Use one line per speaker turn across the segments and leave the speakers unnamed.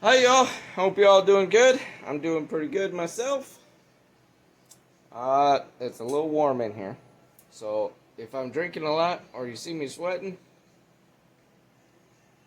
Hi y'all, hope y'all doing good. I'm doing pretty good myself. It's a little warm in here. So if I'm drinking a lot or you see me sweating,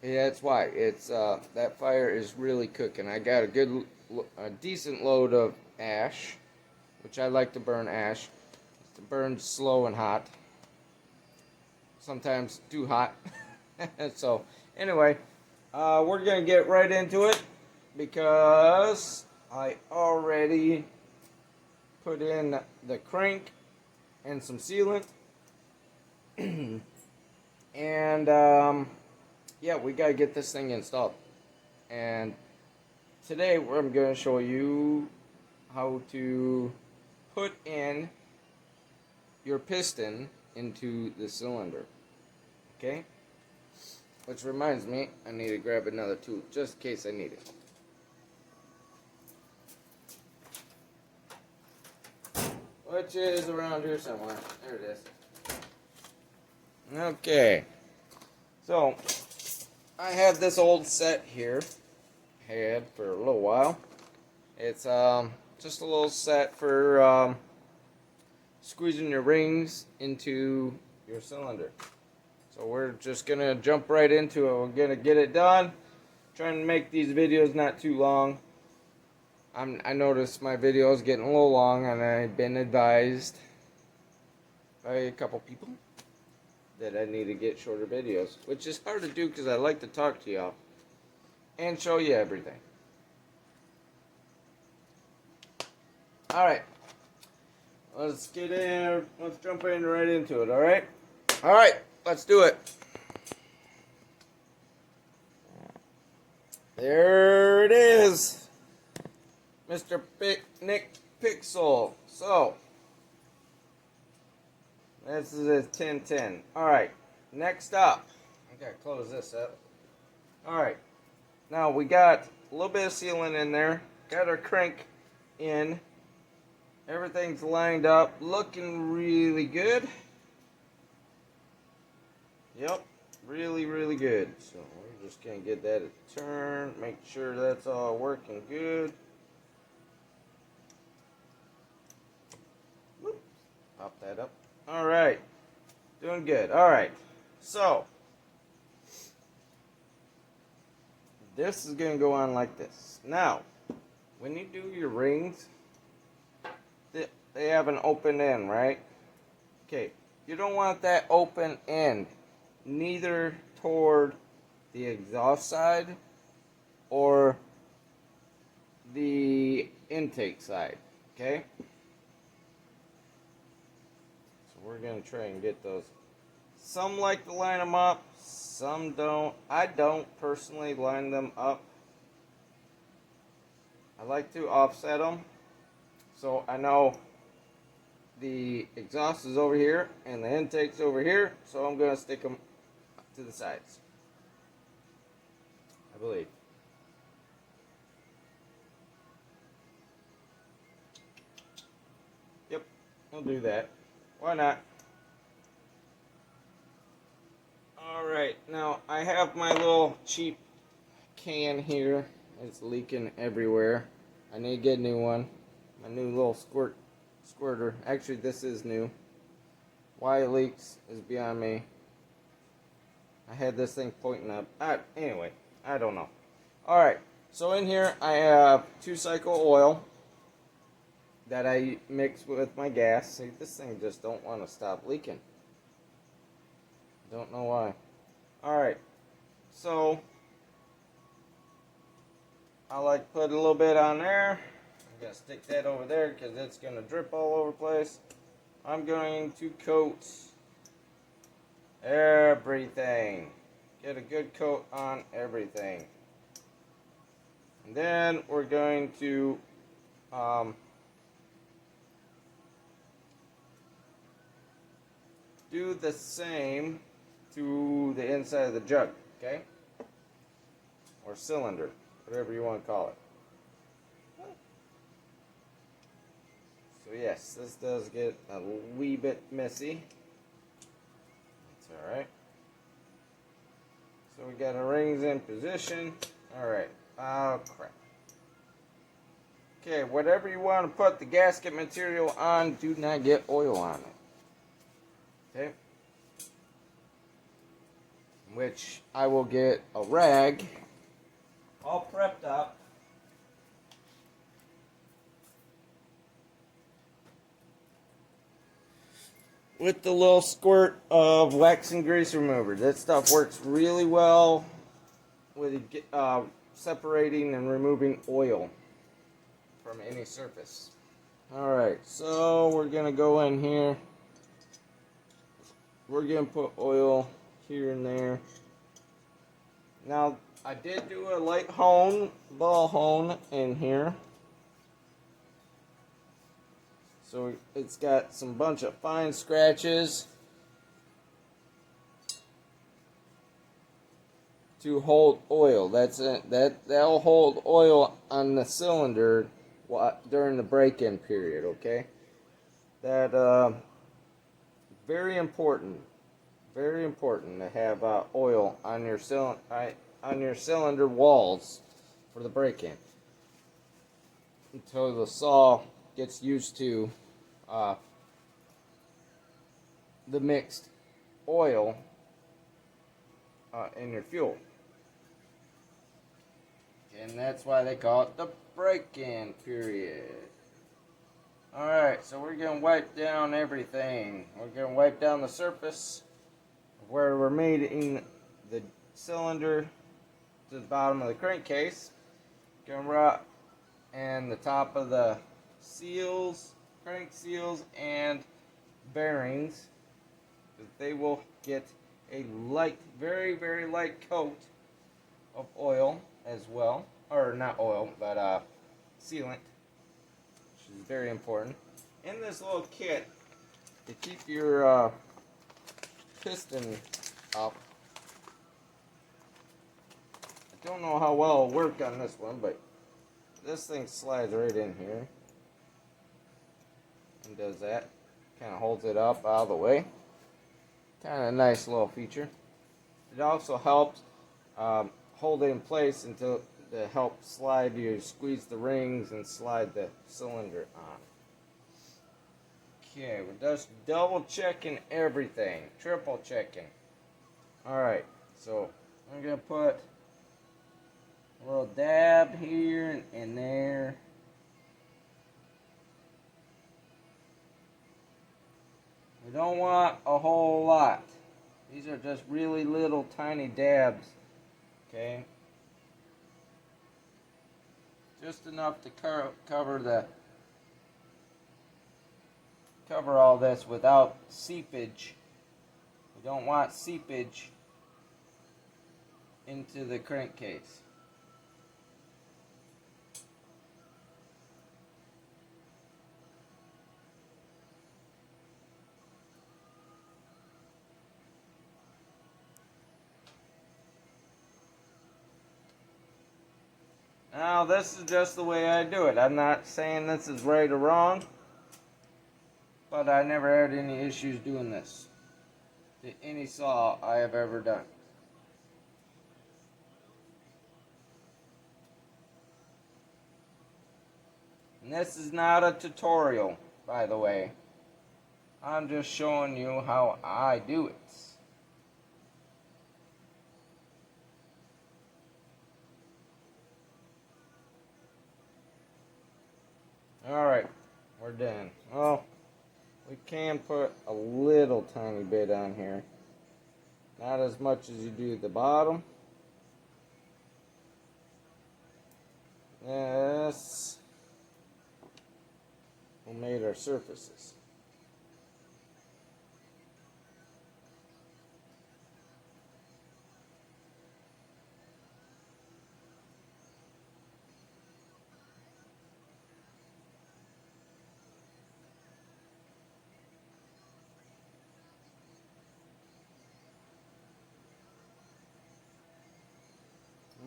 yeah, that's why. It's that fire is really cooking. I got a decent load of ash, which I like to burn ash. To burn slow and hot. Sometimes too hot. So anyway, we're gonna get right into it because I already put in the crank and some sealant. And yeah, we gotta get this thing installed. And today I'm gonna show you how to put in your piston into the cylinder. Okay? Which reminds me, I need to grab another tool just in case I need it. Which is around here somewhere. There it is. Okay. So, I have this old set here. Had for a little while. It's just a little set for squeezing your rings into your cylinder. So we're just gonna jump right into it. We're gonna get it done. Trying to make these videos not too long. I noticed my videos getting a little long, and I've been advised by a couple people that I need to get shorter videos, which is hard to do because I like to talk to y'all and show you everything. Alright, let's get in, let's jump in right into it, alright? Alright, let's do it. There it is, Mr. Nick Pixel. So, this is a 1010. Alright, next up, I gotta close this up. Alright, now we got a little bit of sealant in there, got our crank in, everything's lined up, looking really good. Yep, really good. So we're just gonna get that a turn, make sure that's all working good. Whoops. Pop that up. Alright, doing good. Alright, so this is gonna go on like this. Now, when you do your rings, they have an open end, right? Okay, you don't want that open end neither toward the exhaust side or the intake side, okay? So we're going to try and get those. Some like to line them up, some don't. I don't personally line them up. I like to offset them, so I know the exhaust is over here and the intake's over here, so I'm going to stick them to the sides, I believe. Yep, I'll do that. Why not? Alright, now I have my little cheap can here. It's leaking everywhere. I need to get a new one. My new little squirter. Actually, this is new. Why it leaks is beyond me. I had this thing pointing up. Anyway, I don't know. Alright, so in here I have 2-cycle oil that I mix with my gas. See, this thing just don't want to stop leaking. Don't know why. Alright, so I like to put a little bit on there. I'm going to stick that over there because it's going to drip all over the place. I'm going to coat everything. Get a good coat on everything. And then we're going to do the same to the inside of the jug, okay? Or cylinder, whatever you want to call it. So yes, this does get a wee bit messy. That's alright. So we got our rings in position. Alright, Oh, crap. Okay, whatever you want to put the gasket material on, do not get oil on it. Okay? Which I will get a rag all prepped up. With the little squirt of wax and grease remover. That stuff works really well with separating and removing oil from any surface. Alright, so we're going to go in here. We're going to put oil here and there. Now, I did do a light ball hone in here. So it's got some bunch of fine scratches to hold oil. That's it. That'll hold oil on the cylinder during the break-in period. Okay, that very important. Very important to have oil on your cylinder walls for the break-in until the saw gets used to the mixed oil in your fuel. And that's why they call it the break-in period. Alright, so we're going to wipe down everything. We're going to wipe down the surface of where we're mating the cylinder to the bottom of the crankcase. Going right and the top of the seals, crank seals, and bearings. They will get a light, very, very light coat of oil as well. Or not oil, but sealant, which is very important. In this little kit, to keep your piston up. I don't know how well it'll work on this one, but this thing slides right in here and does that. Kind of holds it up out of the way. Kind of a nice little feature. It also helps hold it in place until to help slide you squeeze the rings and slide the cylinder on. Okay, we're just double checking everything, triple checking. Alright, so I'm gonna put a little dab here and there. We don't want a whole lot. These are just really little tiny dabs. Okay? Just enough to cover all this without seepage. We don't want seepage into the crankcase. Now, this is just the way I do it. I'm not saying this is right or wrong, but I never had any issues doing this to any saw I have ever done. And this is not a tutorial, by the way. I'm just showing you how I do it. Alright, we're done. Well, we can put a little tiny bit on here. Not as much as you do at the bottom. Yes. We made our surfaces.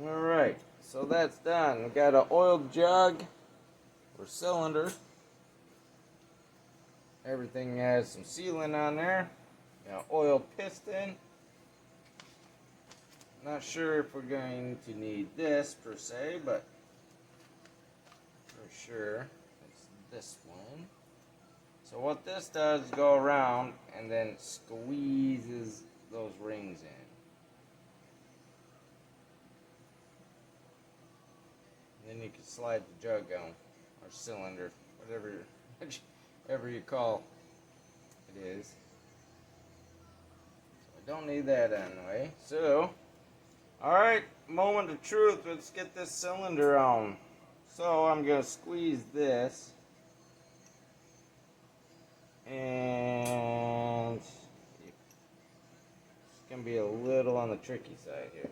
Alright, so that's done. We got an oiled jug or cylinder. Everything has some sealant on there. Got an oil piston. Not sure if we're going to need this per se, but for sure it's this one. So what this does is go around and then squeezes those rings in. And then you can slide the jug on, or cylinder, whatever you call it is. So I don't need that anyway. So, alright, moment of truth. Let's get this cylinder on. So I'm going to squeeze this. And it's going to be a little on the tricky side here.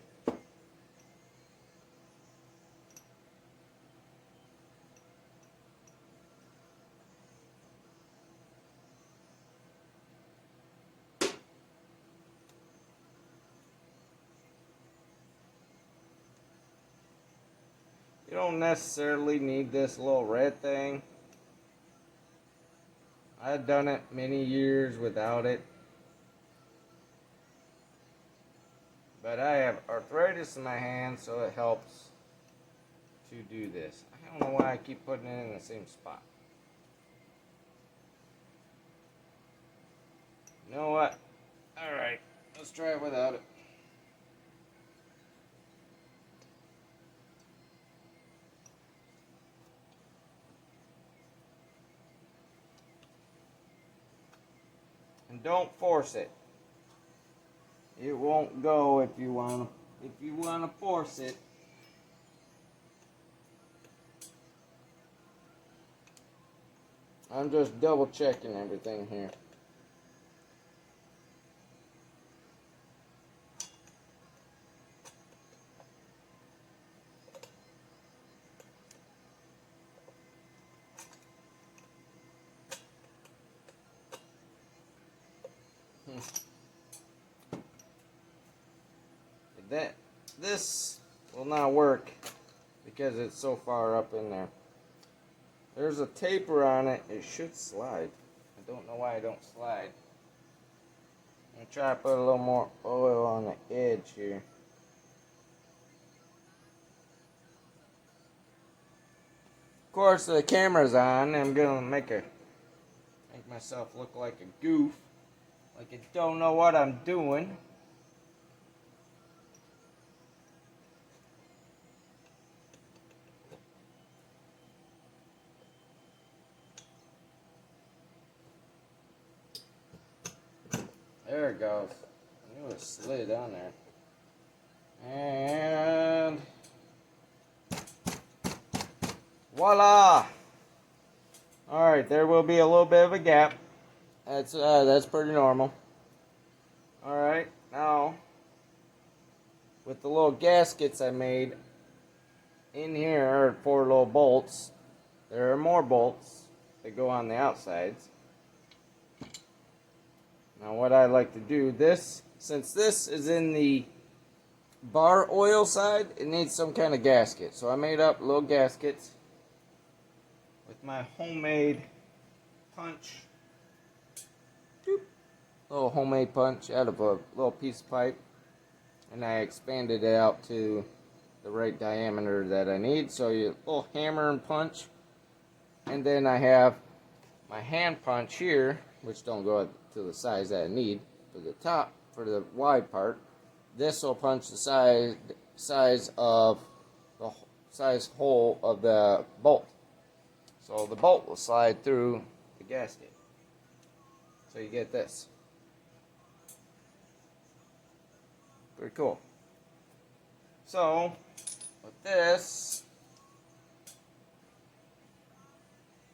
You don't necessarily need this little red thing. I've done it many years without it. But I have arthritis in my hand, so it helps to do this. I don't know why I keep putting it in the same spot. You know what? Alright, let's try it without it. And don't force it. It won't go if you want to force it. I'm just double checking everything here. This will not work because it's so far up in there. There's a taper on it. It should slide. I don't know why I don't slide. I'm going to try to put a little more oil on the edge here. Of course, the camera's on. I'm going to make myself look like a goof. Like I don't know what I'm doing. There it goes. I knew it slid on there. And voila! Alright, there will be a little bit of a gap. That's pretty normal. Alright, now with the little gaskets I made in here are 4 little bolts. There are more bolts that go on the outsides. Now what I like to do, since this is in the bar oil side, it needs some kind of gasket. So I made up little gaskets with my homemade punch. Doop. Little homemade punch out of a little piece of pipe. And I expanded it out to the right diameter that I need. So you little hammer and punch. And then I have my hand punch here, which don't go to the size that I need. For the top, for the wide part, this will punch the size hole of the bolt. So the bolt will slide through the gasket. So you get this. Pretty cool. So with this,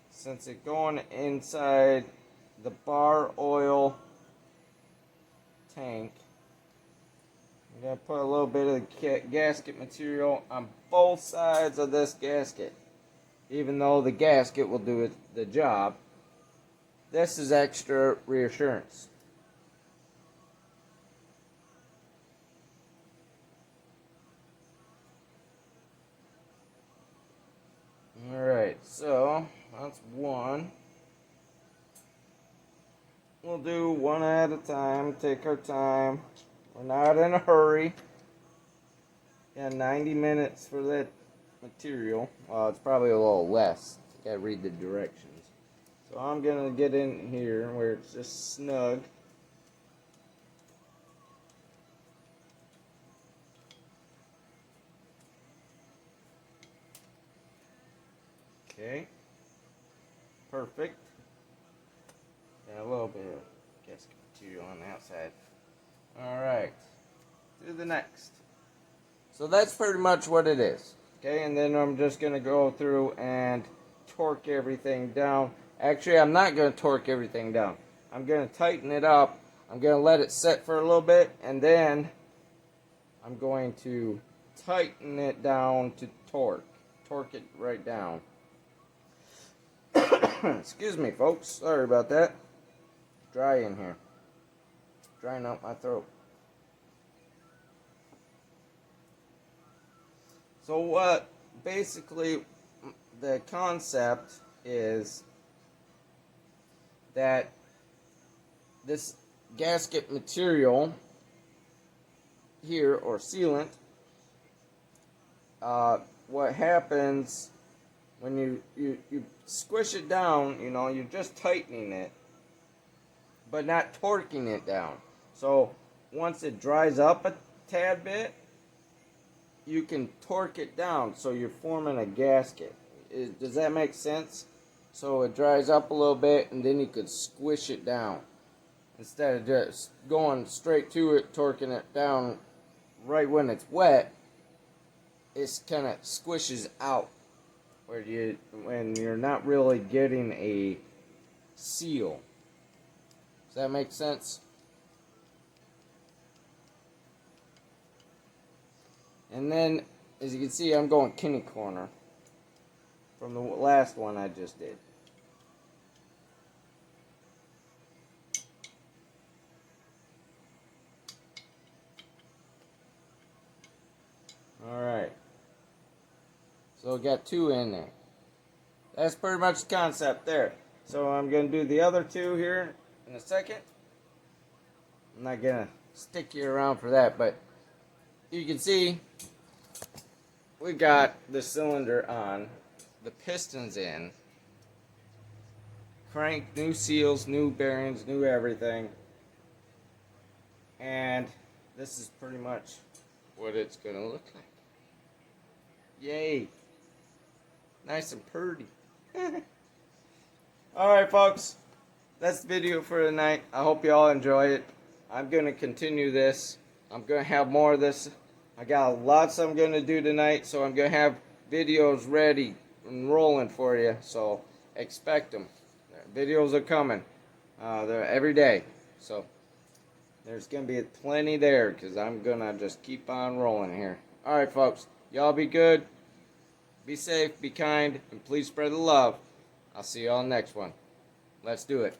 since it's going inside the bar oil tank, I'm going to put a little bit of the gasket material on both sides of this gasket. Even though the gasket will do the job, this is extra reassurance. Alright, so that's one. We'll do one at a time, take our time. We're not in a hurry. Yeah, 90 minutes for that material. It's probably a little less. Gotta read the directions. So I'm gonna get in here where it's just snug. Okay. Perfect. And a little bit of gasket material on the outside. Alright. Do the next. So that's pretty much what it is. Okay, and then I'm just going to go through and torque everything down. Actually, I'm not going to torque everything down. I'm going to tighten it up. I'm going to let it set for a little bit, and then I'm going to tighten it down to torque. Torque it right down. Excuse me, folks. Sorry about that. Dry in here. Drying out my throat. So what basically the concept is that this gasket material here, or sealant, what happens when you squish it down, you know, you're just tightening it, but not torquing it down. So once it dries up a tad bit, you can torque it down, so you're forming a gasket. Does that make sense? So it dries up a little bit, and then you could squish it down. Instead of just going straight to it, torquing it down right when it's wet, it kind of squishes out when you're not really getting a seal. Does that make sense? And then, as you can see, I'm going kitty corner from the last one I just did. Alright. So I got 2 in there. That's pretty much the concept there. So I'm going to do the other 2 here in a second. I'm not going to stick you around for that, but you can see we got the cylinder on, the pistons in, crank, new seals, new bearings, new everything, and this is pretty much what it's going to look like. Yay! Nice and pretty. Alright folks, that's the video for tonight. I hope you all enjoy it. I'm going to continue this. I'm going to have more of this. I got lots I'm going to do tonight, so I'm going to have videos ready and rolling for you, so expect them. Videos are coming. They're every day, so there's going to be plenty there, because I'm going to just keep on rolling here. Alright folks, y'all be good, be safe, be kind, and please spread the love. I'll see you all next one. Let's do it.